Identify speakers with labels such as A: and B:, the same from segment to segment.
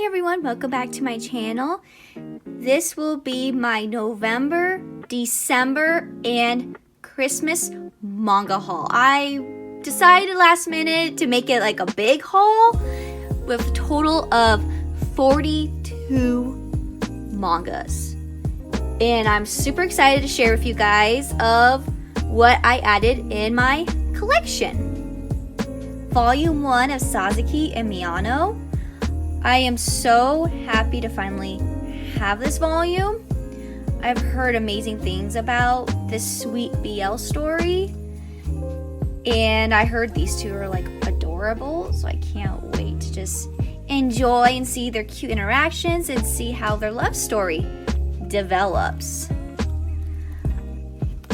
A: everyone, welcome back to my channel. This will be my November, December, and Christmas manga haul. I decided last minute to make it like a big haul with a total of 42 mangas. And I'm super excited to share with you guys of what I added in my collection. Volume 1 of Sazuki and Miano. I am so happy to finally have this volume. I've heard amazing things about this sweet BL story, and I heard these two are like adorable, so I can't wait to just enjoy and see their cute interactions and see how their love story develops.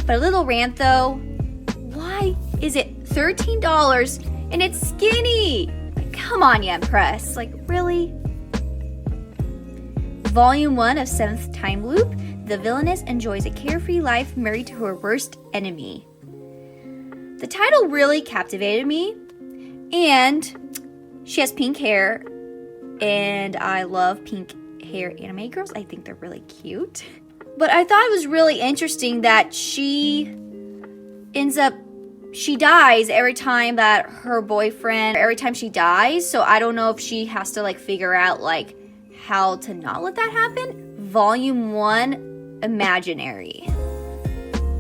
A: But a little rant though, why is it $13 and it's skinny? Come on, Empress. Like, really? Volume 1 of 7th Time Loop. The villainess enjoys a carefree life married to her worst enemy. The title really captivated me. And she has pink hair. And I love pink hair anime girls. I think they're really cute. But I thought it was really interesting that she dies every time that her boyfriend, every time she dies. So I don't know if she has to like figure out like how to not let that happen. Volume 1, Imaginary.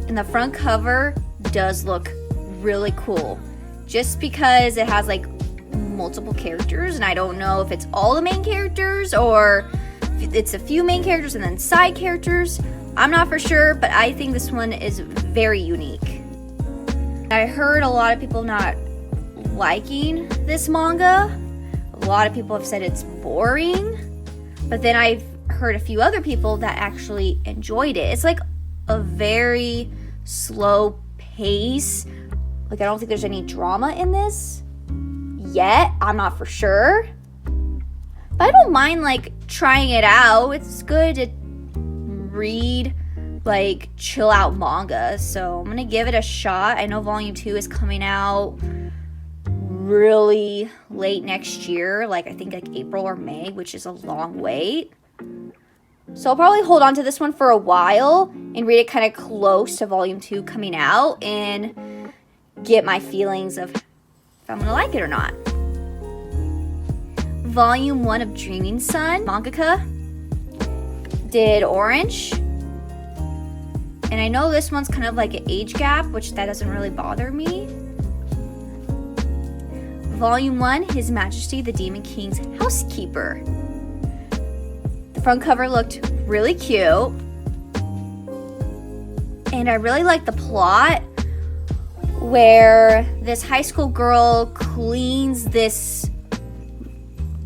A: And the front cover does look really cool. Just because it has like multiple characters, and I don't know if it's all the main characters or if it's a few main characters and then side characters. I'm not for sure, but I think this one is very unique. I heard a lot of people not liking this manga. A lot of people have said it's boring. But then I've heard a few other people that actually enjoyed it. It's like a very slow pace. Like, I don't think there's any drama in this yet. I'm not for sure. But I don't mind like trying it out. It's good to read like chill out manga, so I'm gonna give it a shot. I know volume 2 is coming out really late next year, like I think like April or May, which is a long wait. So I'll probably hold on to this one for a while and read it kind of close to volume 2 coming out and get my feelings of if I'm gonna like it or not. Volume 1 of Dreaming Sun, mangaka did Orange. And I know this one's kind of like an age gap, which that doesn't really bother me. Volume 1, His Majesty the Demon King's Housekeeper. The front cover looked really cute. And I really like the plot where this high school girl cleans this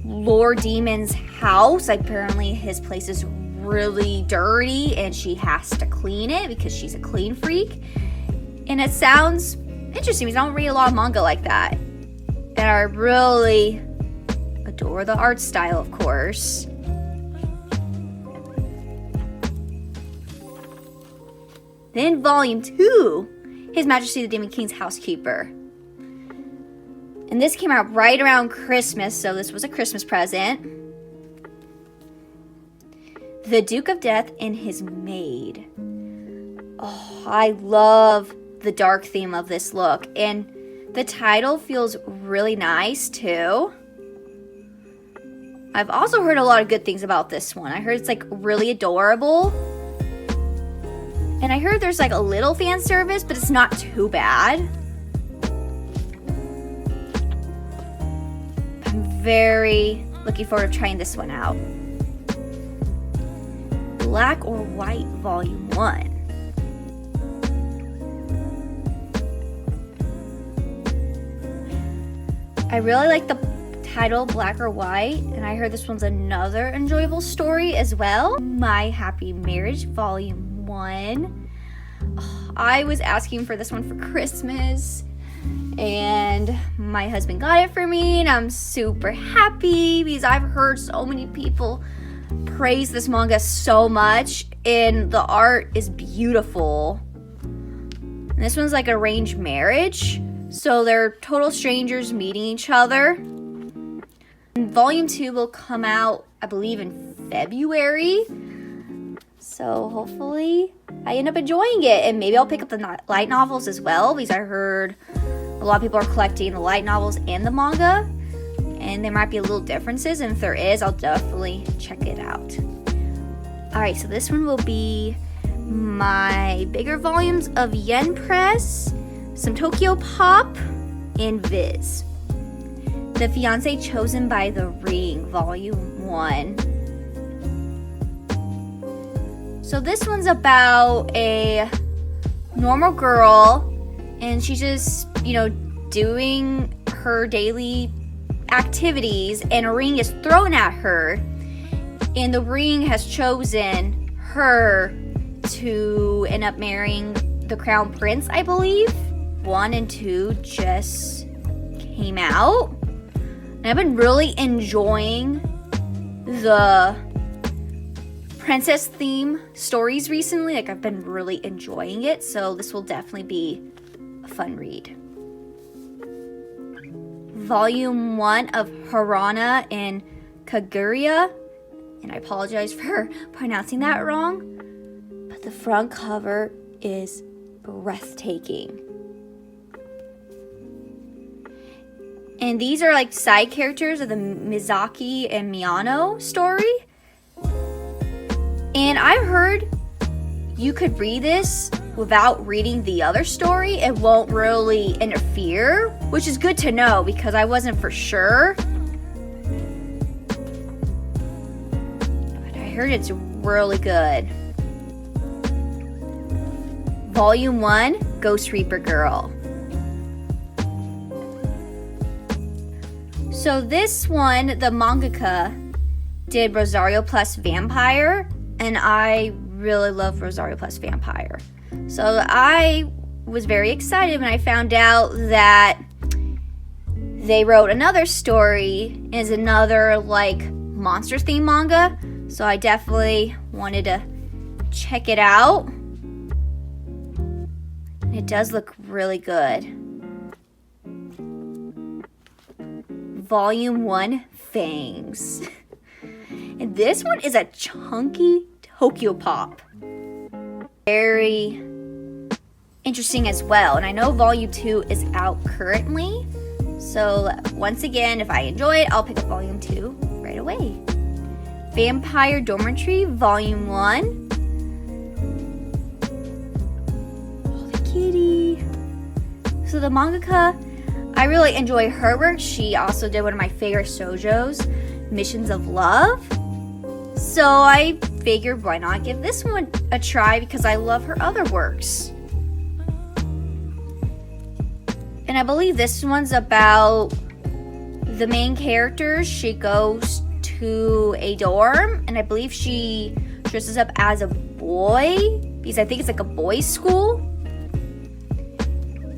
A: Lord Demon's house. Apparently his place is really dirty and she has to clean it because she's a clean freak. And it sounds interesting because I don't read a lot of manga like that. And I really adore the art style, of course. Then volume 2, His Majesty the Demon King's Housekeeper. And this came out right around Christmas, so this was a Christmas present. The Duke of Death and His Maid. Oh, I love the dark theme of this look. And the title feels really nice too. I've also heard a lot of good things about this one. I heard it's like really adorable. And I heard there's like a little fan service, but it's not too bad. I'm very looking forward to trying this one out. Black or White Volume 1. I really like the title Black or White, and I heard this one's another enjoyable story as well. My Happy Marriage Volume 1. Oh, I was asking for this one for Christmas, and my husband got it for me, and I'm super happy because I've heard so many people praise this manga so much, and the art is beautiful. And this one's like arranged marriage, so they're total strangers meeting each other. Volume 2 will come out, I believe, in February. So hopefully I end up enjoying it, and maybe I'll pick up the light novels as well, because I heard a lot of people are collecting the light novels and the manga, and there might be a little differences, and if there is, I'll definitely check it out. Alright, so this one will be my bigger volumes of Empress, some Tokyo Pop, and Viz. The Fiancee Chosen by the Ring, Volume 1. So this one's about a normal girl, and she's just, doing her daily activities, and a ring is thrown at her, and the ring has chosen her to end up marrying the crown prince, I believe. 1 and 2 just came out, and I've been really enjoying the princess theme stories recently. Like, I've been really enjoying it, so this will definitely be a fun read. Volume 1 of Harana and Kaguya, and I apologize for pronouncing that wrong, but the front cover is breathtaking. And these are like side characters of the Sazuki and Miano story. And I heard you could read this without reading the other story. It won't really interfere, which is good to know because I wasn't for sure. But I heard it's really good. Volume 1, Ghost Reaper Girl. So this one, the mangaka did Rosario plus Vampire, and I really love Rosario plus Vampire. So I was very excited when I found out that they wrote another story as another like monster theme manga. So I definitely wanted to check it out. It does look really good. Volume 1, Fangs. And this one is a chunky Tokyo Pop. Very interesting as well. And I know Volume 2 is out currently. So once again, if I enjoy it, I'll pick up Volume 2 right away. Vampire Dormitory, Volume 1. Oh, the kitty. So the mangaka, I really enjoy her work. She also did one of my favorite shoujos, Missions of Love. So I figured why not give this one a try because I love her other works. And I believe this one's about the main character. She goes to a dorm, and I believe she dresses up as a boy because I think it's like a boys' school.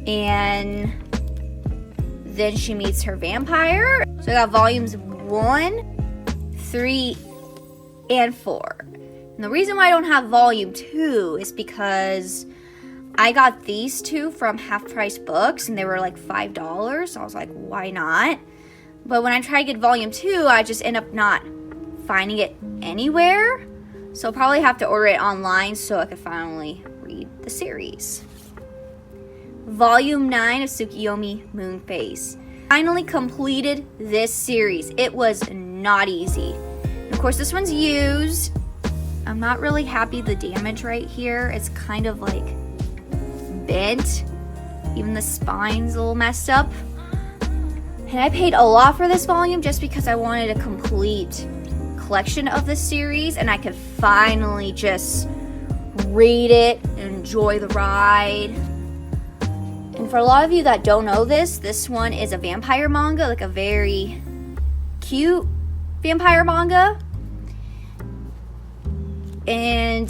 A: And then she meets her vampire. So I got volumes 1, 3, and 4. And the reason why I don't have volume 2 is because I got these two from Half Price Books and they were like $5. So I was like, why not? But when I try to get volume 2, I just end up not finding it anywhere. So I'll probably have to order it online so I can finally read the series. Volume 9 of Tsukiyomi Moonface. Finally completed this series. It was not easy. And of course, this one's used. I'm not really happy the damage right here. It's kind of like bent. Even the spine's a little messed up. And I paid a lot for this volume just because I wanted a complete collection of this series, and I could finally just read it and enjoy the ride. And for a lot of you that don't know this one is a vampire manga, like a very cute vampire manga. And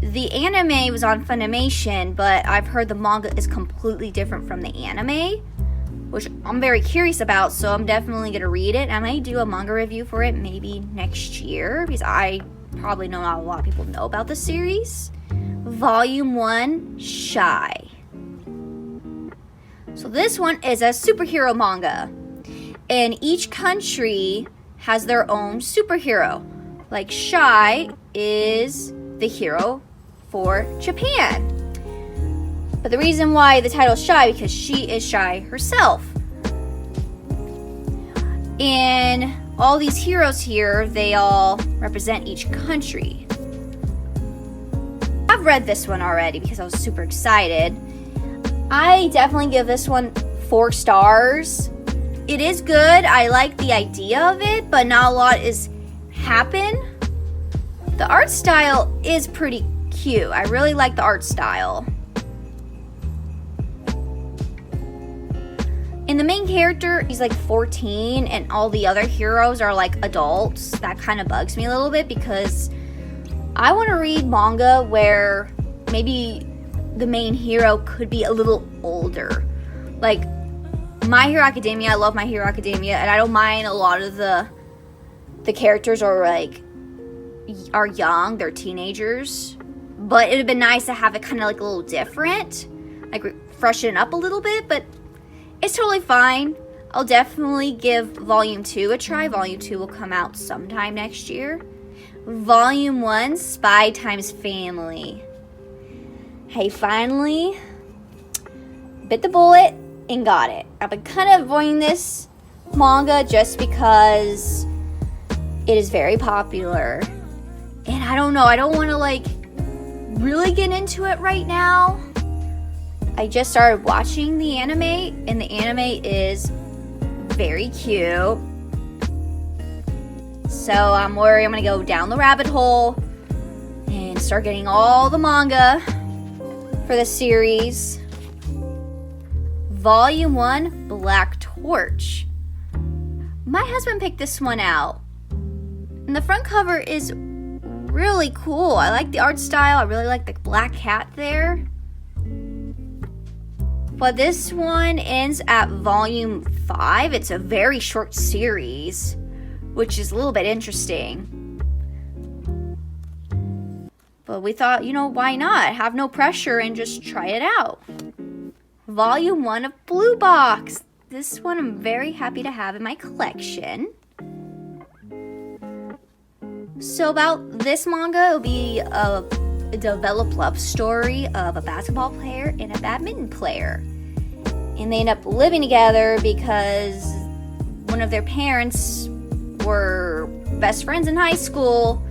A: the anime was on Funimation, but I've heard the manga is completely different from the anime, which I'm very curious about, so I'm definitely going to read it. I may do a manga review for it maybe next year, because I probably know not a lot of people know about the series. Volume 1, Shy. So this one is a superhero manga. And each country has their own superhero. Like Shy is the hero for Japan. But the reason why the title is Shy, because she is shy herself. And all these heroes here, they all represent each country. I've read this one already because I was super excited. I definitely give this one 4 stars. It is good. I like the idea of it, but not a lot is happen. The art style is pretty cute. I really like the art style. And the main character, he's like 14, and all the other heroes are like adults. That kind of bugs me a little bit because I want to read manga where maybe the main hero could be a little older. Like My Hero Academia, I love My Hero Academia, and I don't mind a lot of the characters are young, they're teenagers. But it would have been nice to have it kind of like a little different, like freshen it up a little bit, but it's totally fine. I'll definitely give Volume 2 a try. Volume 2 will come out sometime next year. Volume 1, Spy Times Family. Hey, finally bit the bullet and got it. I've been kind of avoiding this manga just because it is very popular. And I don't know, I don't want to really get into it right now. I just started watching the anime, and the anime is very cute. So I'm worried I'm going to go down the rabbit hole and start getting all the manga for the series. Volume 1, Black Torch. My husband picked this one out. And the front cover is really cool. I like the art style. I really like the black cat there. But this one ends at Volume 5. It's a very short series, which is a little bit interesting. But we thought, why not? Have no pressure and just try it out. Volume 1 of Blue Box. This one I'm very happy to have in my collection. So about this manga, it'll be a developed love story of a basketball player and a badminton player. And they end up living together because one of their parents were best friends in high school,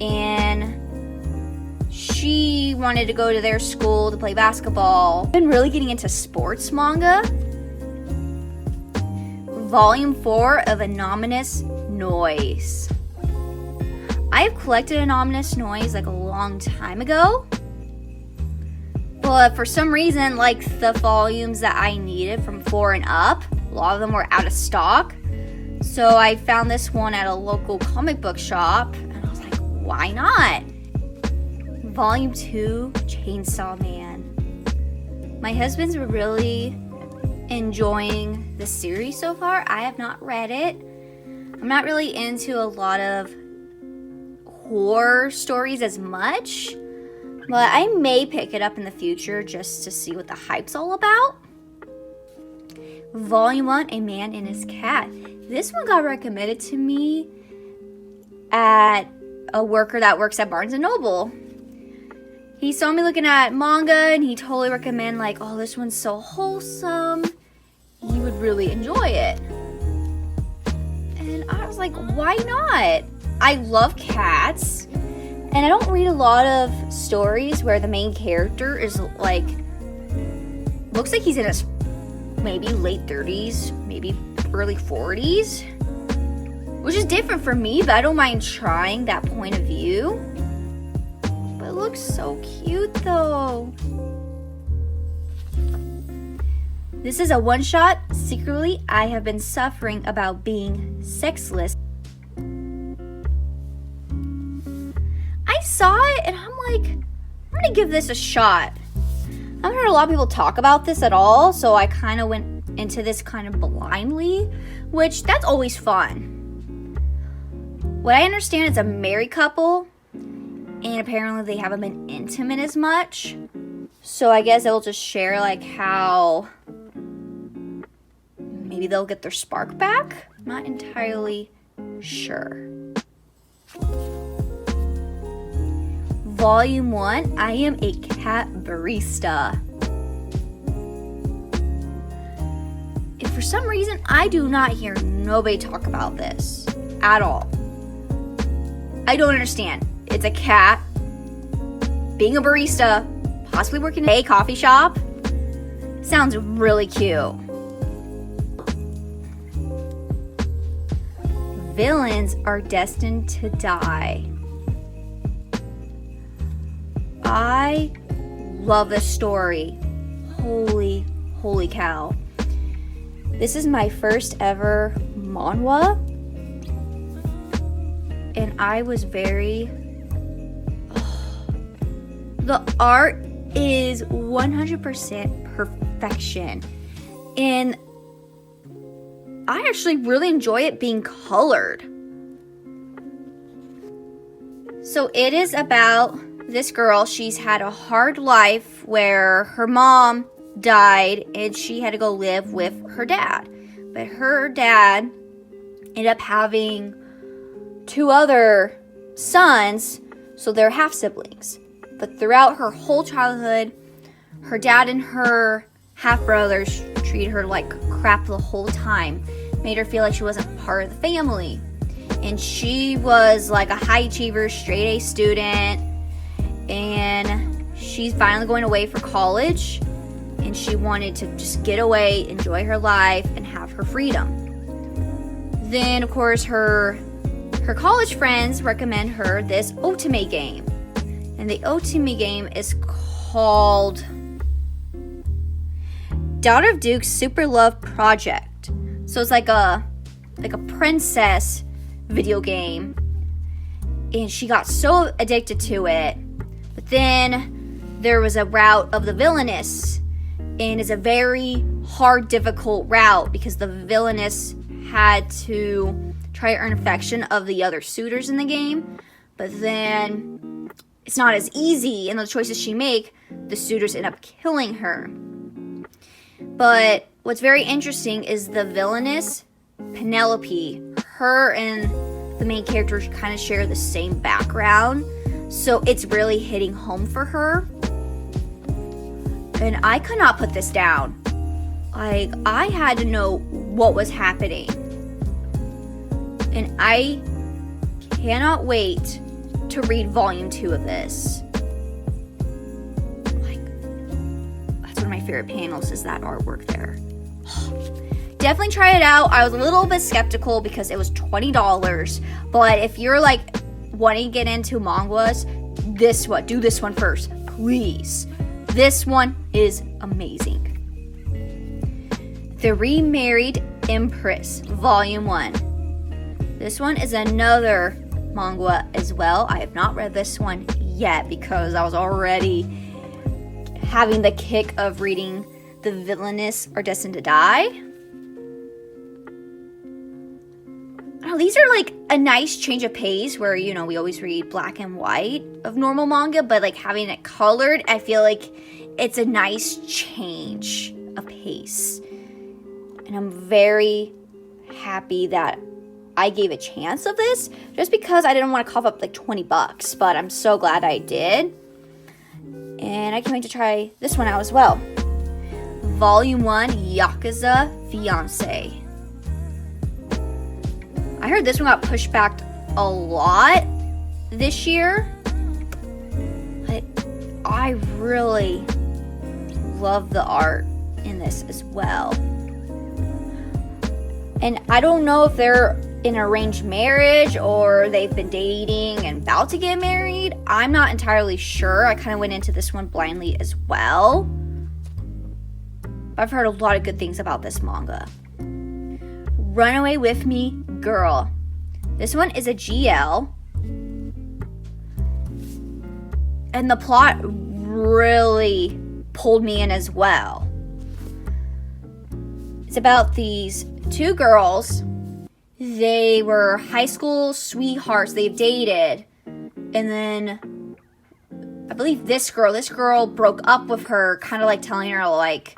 A: and she wanted to go to their school to play basketball. I've been really getting into sports manga. Volume 4 of Anonymous Noise. I've collected Anonymous Noise a long time ago, but for some reason, the volumes that I needed from 4 and up, a lot of them were out of stock. So I found this one at a local comic book shop, and I was like, why not? Volume 2, Chainsaw Man. My husband's really enjoying the series so far. I have not read it. I'm not really into a lot of horror stories as much, but I may pick it up in the future just to see what the hype's all about. Volume 1, A Man and His Cat. This one got recommended to me at a worker that works at Barnes & Noble. He saw me looking at manga, and he totally recommended, oh, this one's so wholesome. You would really enjoy it. And I was like, why not? I love cats, and I don't read a lot of stories where the main character is looks like he's in his maybe late 30s, maybe early 40s, which is different for me, but I don't mind trying that point of view. But it looks so cute though. This is a one-shot. Secretly, I have been suffering about being sexless. I saw it and I'm gonna give this a shot. I haven't heard a lot of people talk about this at all, so I kind of went into this kind of blindly, which that's always fun. What I understand, it's a married couple, and apparently they haven't been intimate as much. So I guess they'll just share how maybe maybe they'll get their spark back. I'm not entirely sure. Volume 1, I am a cat barista. And for some reason, I do not hear nobody talk about this at all. I don't understand. It's a cat being a barista, possibly working in a coffee shop. Sounds really cute. Villains are destined to die. I love this story. Holy cow. This is my first ever manhwa. And I was very... The art is 100% perfection. And I actually really enjoy it being colored. So it is about this girl. She's had a hard life where her mom died and she had to go live with her dad. But her dad ended up having 2 other sons, so they're half siblings. But throughout her whole childhood, her dad and her half brothers treated her like crap the whole time, made her feel like she wasn't part of the family. And she was like a high achiever, straight A student, and she's finally going away for college, and she wanted to just get away, enjoy her life, and have her freedom. Then, of course, her college friends recommend her this otome game. And the otome game is called Daughter of Duke's Super Love Project. So it's like a princess video game. And she got so addicted to it. But then there was a route of the villainess. And it's a very hard, difficult route because the villainess had to try to earn affection of the other suitors in the game. But then it's not as easy, and the choices she make, the suitors end up killing her. But what's very interesting is the villainess, Penelope, her and the main character kind of share the same background. So it's really hitting home for her. And I could not put this down. Like, I had to know what was happening. And I cannot wait to read volume 2 of this. Like, that's one of my favorite panels, is that artwork there. Definitely try it out. I was a little bit skeptical because it was $20. But if you're like wanting to get into mangas, do this one first, please. This one is amazing. The Remarried Empress, Volume 1. This one is another manga as well. I have not read this one yet because I was already having the kick of reading The Villainous Are Destined to Die. Oh, these are like a nice change of pace where, you know, we always read black and white of normal manga, but like having it colored, I feel like it's a nice change of pace. And I'm very happy that I gave a chance of this, just because I didn't want to cough up like $20, but I'm so glad I did. And I can't wait to try this one out as well. Volume 1, Yakuza, Fiancee. I heard this one got pushed back a lot this year, but I really love the art in this as well. And I don't know if they're in arranged marriage or they've been dating and about to get married. I'm not entirely sure. I kind of went into this one blindly as well. I've heard a lot of good things about this manga. Run Away With Me, Girl. This one is a GL. And the plot really pulled me in as well. It's about these 2 girls. They were high school sweethearts. They've dated. And then I believe this girl broke up with her, kind of like telling her, like,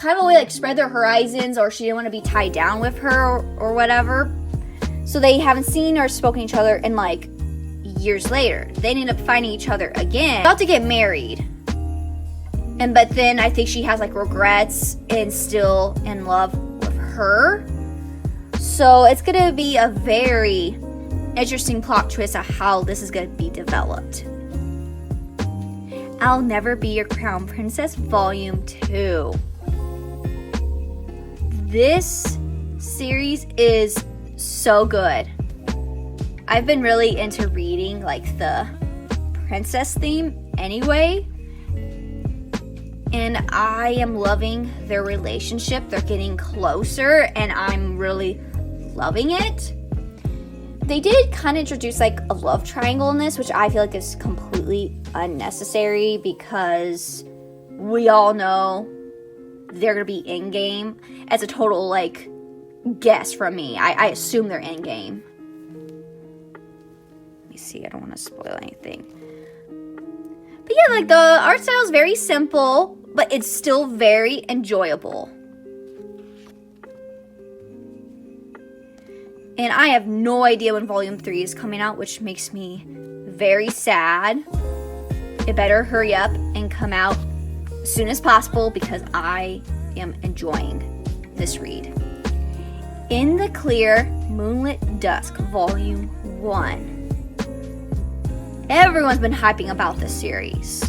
A: kind of a way like spread their horizons, or she didn't want to be tied down with her or whatever. So they haven't seen or spoken to each other in like years later. They end up finding each other again, about to get married. But then I think she has like regrets and still in love with her. So it's gonna be a very interesting plot twist of how this is gonna be developed. I'll Never Be Your Crown Princess Volume 2. This series is so good. I've been really into reading like the princess theme anyway. And I am loving their relationship. They're getting closer and I'm really loving it. They did kind of introduce like a love triangle in this, which I feel like is completely unnecessary because we all know they're going to be in-game. As a total like guess from me. I assume they're in-game. Let me see, I don't want to spoil anything. But yeah, like the art style is very simple, but it's still very enjoyable. And I have no idea when Volume 3 is coming out, which makes me very sad. It better hurry up and come out as soon as possible because I am enjoying this read. In the Clear, Moonlit Dusk, Volume 1. Everyone's been hyping about this series.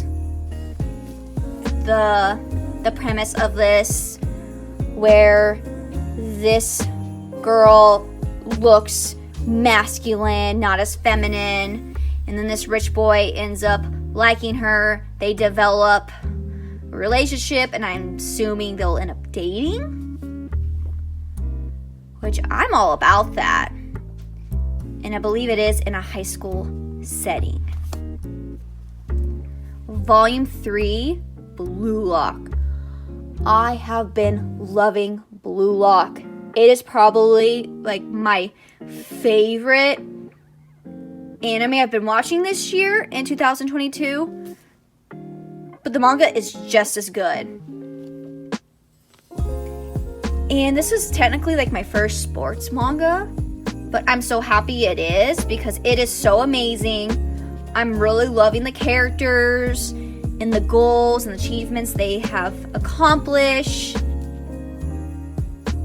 A: The premise of this, where this girl looks masculine, not as feminine, and then this rich boy ends up liking her. They develop a relationship, and I'm assuming they'll end up dating, which I'm all about that. And I believe it is in a high school setting. Volume 3, Blue Lock. I have been loving Blue Lock. It is probably like my favorite anime I've been watching this year in 2022. But the manga is just as good. And this is technically like my first sports manga, but I'm so happy it is because it is so amazing. I'm really loving the characters and the goals and achievements they have accomplished.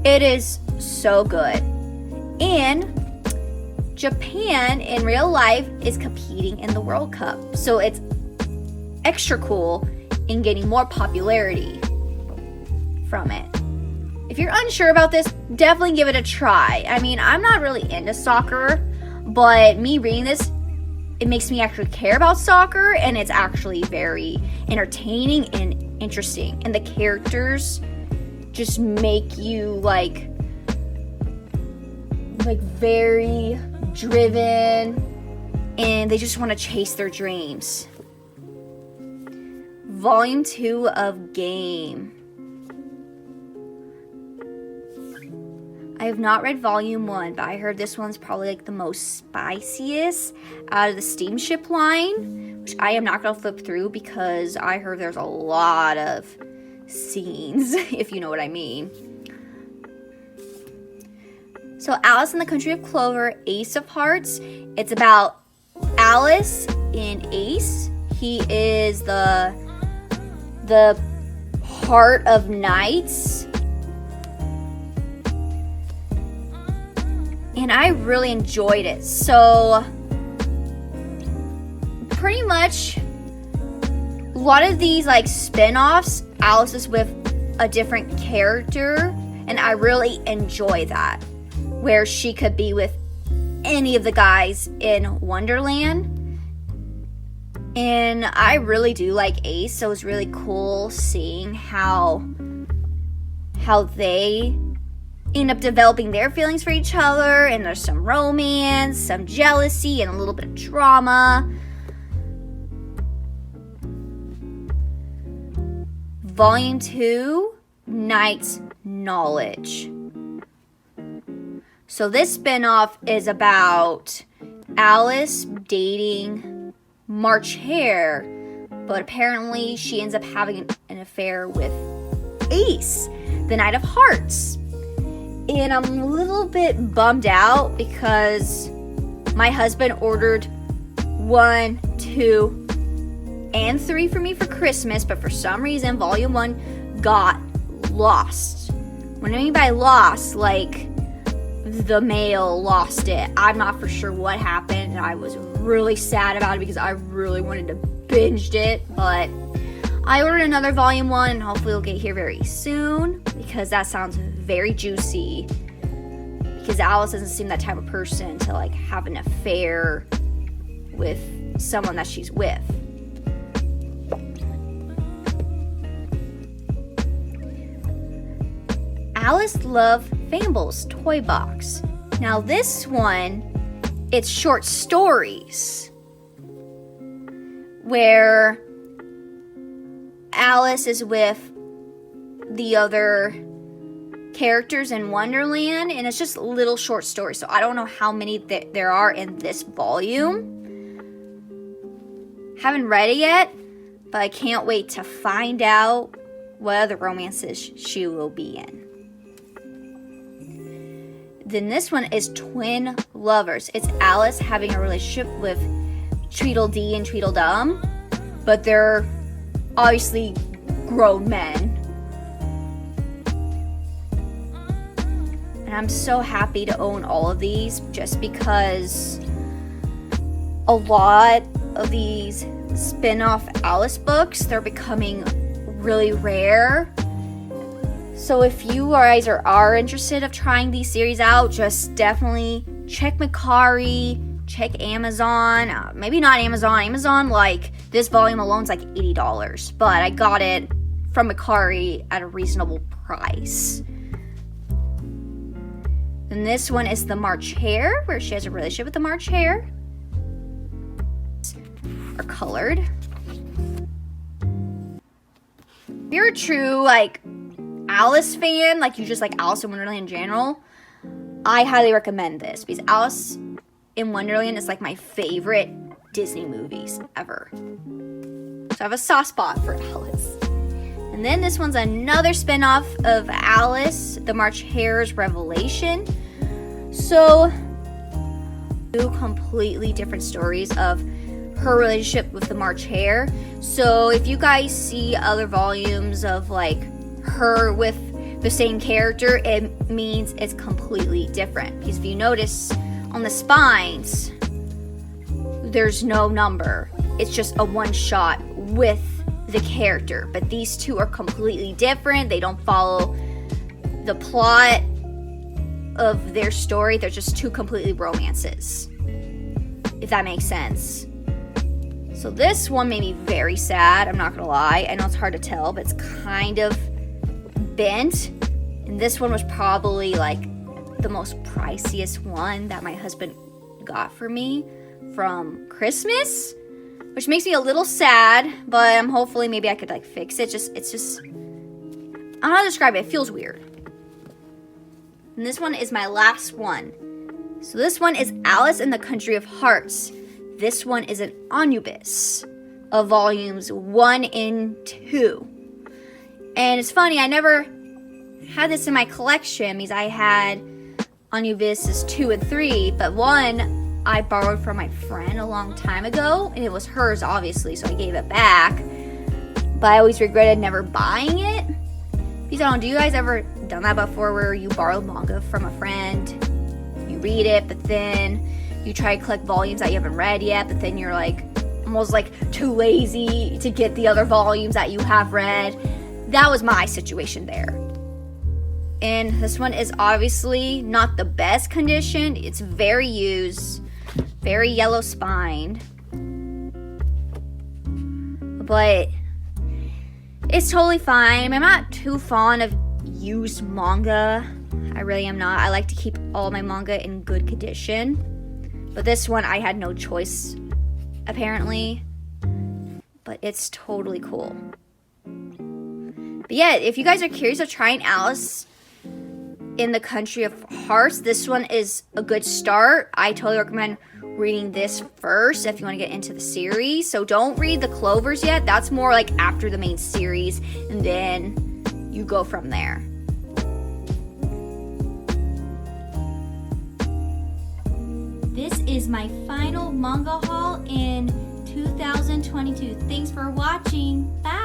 A: It is so good. And Japan in real life is competing in the World Cup. So it's extra cool in getting more popularity from it. If you're unsure about this, definitely give it a try. I mean, I'm not really into soccer, but me reading this, it makes me actually care about soccer, and it's actually very entertaining and interesting. And the characters just make you like very driven, and they just want to chase their dreams. Volume 2 of Game. I have not read Volume 1, but I heard this one's probably like the most spiciest out of the steamship line, which I am not going to flip through because I heard there's a lot of scenes, if you know what I mean. So Alice in the Country of Clover, Ace of Hearts. It's about Alice and Ace. He is the heart of knights. And I really enjoyed it. So, pretty much, a lot of these like spin-offs, Alice is with a different character. And I really enjoy that. Where she could be with any of the guys in Wonderland. And I really do like Ace. So it was really cool seeing how they end up developing their feelings for each other, and there's some romance, some jealousy, and a little bit of drama. Volume 2, Knight's Knowledge. So this spinoff is about Alice dating March Hare, but apparently she ends up having an affair with Ace. the Knight of Hearts. And I'm a little bit bummed out because my husband ordered 1, 2, and 3 for me for Christmas, but for some reason, volume 1 got lost. What I mean by lost, like the mail lost it. I'm not for sure what happened, and I was really sad about it because I really wanted to binge it, but I ordered another volume 1, and hopefully it'll get here very soon because that sounds very juicy. Because Alice doesn't seem that type of person to like have an affair with someone that she's with. Alice Love Fables toy box. Now this one, it's short stories where Alice is with the other characters in Wonderland, and it's just little short stories. So I don't know how many there are in this volume. Haven't read it yet, but I can't wait to find out what other romances she will be in. Then this one is Twin Lovers. It's Alice having a relationship with Tweedledee and Tweedledum, but they're obviously grown men. And I'm so happy to own all of these just because a lot of these spin-off Alice books, they're becoming really rare. So if you guys are interested of trying these series out, just definitely check Mercari, check Amazon. Maybe not Amazon. Amazon, like, this volume alone's like $80, but I got it from Mercari at a reasonable price. And this one is the March Hare, where she has a relationship with the March Hare. Are colored. If you're a true, like, Alice fan, like you just like Alice in Wonderland in general, I highly recommend this because Alice in Wonderland is like my favorite Disney movies ever. So I have a soft spot for Alice. And then this one's another spin-off of Alice, the March Hare's Revelation. So, two completely different stories of her relationship with the March Hare. So if you guys see other volumes of like her with the same character, it means it's completely different. Because if you notice on the spines, there's no number. It's just a one shot with the character. But these two are completely different. They don't follow the plot of their story. They're just two completely romances, if that makes sense. So this one made me very sad, I'm not gonna lie. I know it's hard to tell, but it's kind of bent. And this one was probably like the most priciest one that my husband got for me from Christmas, which makes me a little sad, but I'm hopefully maybe I could like fix it. It's just, I don't know how to describe it. It feels weird. And this one is my last one. So this one is Alice in the Country of Hearts. This one is an omnibus of volumes 1 and 2. And it's funny, I never had this in my collection because I had omnibuses 2 and 3, but 1 I borrowed from my friend a long time ago, and it was hers obviously, so I gave it back. But I always regretted never buying it. Because I don't know, do you guys ever done that before where you borrow manga from a friend, you read it, but then you try to collect volumes that you haven't read yet, but then you're like almost like too lazy to get the other volumes that you have read? That was my situation there. And this one is obviously not the best condition. It's very used, very yellow spined, but it's totally fine. I'm not too fond of used manga. I really am not. I like to keep all my manga in good condition. But this one I had no choice, apparently. But it's totally cool. But yeah, if you guys are curious of trying Alice in the Country of Hearts, this one is a good start. I totally recommend reading this first if you want to get into the series. So don't read the Clovers yet. That's more like after the main series, and then you go from there. is my final manga haul in 2022. Thanks for watching. Bye!